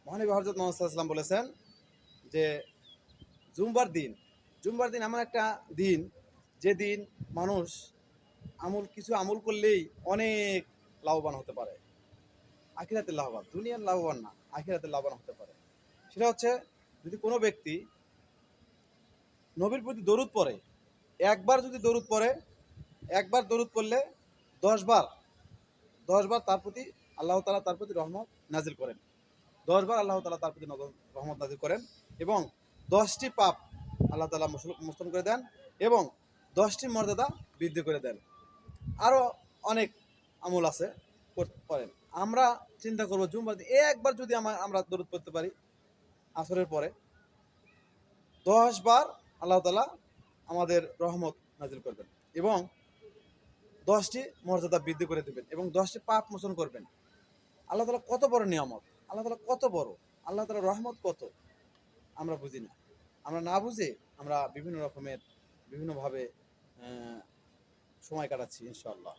মহানবী হযরত মুহাম্মদ সাল্লাল্লাহু আলাইহি ওয়াসাল্লাম বলেছেন যে জুম্মার দিন এমন একটা দিন, যে দিন মানুষ কিছু আমল করলেই অনেক লাভবান হতে পারে। আখিরাতের লাভবান, দুনিয়ার লাভবান না, আখিরাতের লাভবান হতে পারে। সেটা হচ্ছে, যদি কোনো ব্যক্তি নবীর প্রতি দরুদ পড়ে, একবার যদি দরুদ পড়ে, একবার দরুদ পড়লে 10 বার 10 বার তার প্রতি আল্লাহ তাআলা তার প্রতি রহমত নাজিল করেন। 10 বার আল্লাহ তাআলা তার প্রতি রহমত নাজিল করেন এবং 10টি পাপ আল্লাহ তাআলা মোচন করে দেন এবং 10টি মর্যাদা বৃদ্ধি করে দেন। আরও অনেক আমল আছে করেন। আমরা চিন্তা করবো জুম্মার দিন একবার যদি আমরা দরুদ পড়তে পারি আসরের পরে, 10 বার আল্লাহ তাআলা আমাদের রহমত নাজিল করবেন এবং 10টি মর্যাদা বৃদ্ধি করে দেবেন এবং 10টি পাপ মোচন করবেন। আল্লাহ তাআলা কত বড় নিয়ামত, আল্লাহ তাআলা কত বড়, আল্লাহ তাআলার রহমত কত, আমরা বুঝি না। আমরা না বুঝে আমরা বিভিন্নভাবে সময় কাটাচ্ছি ইনশাআল্লাহ।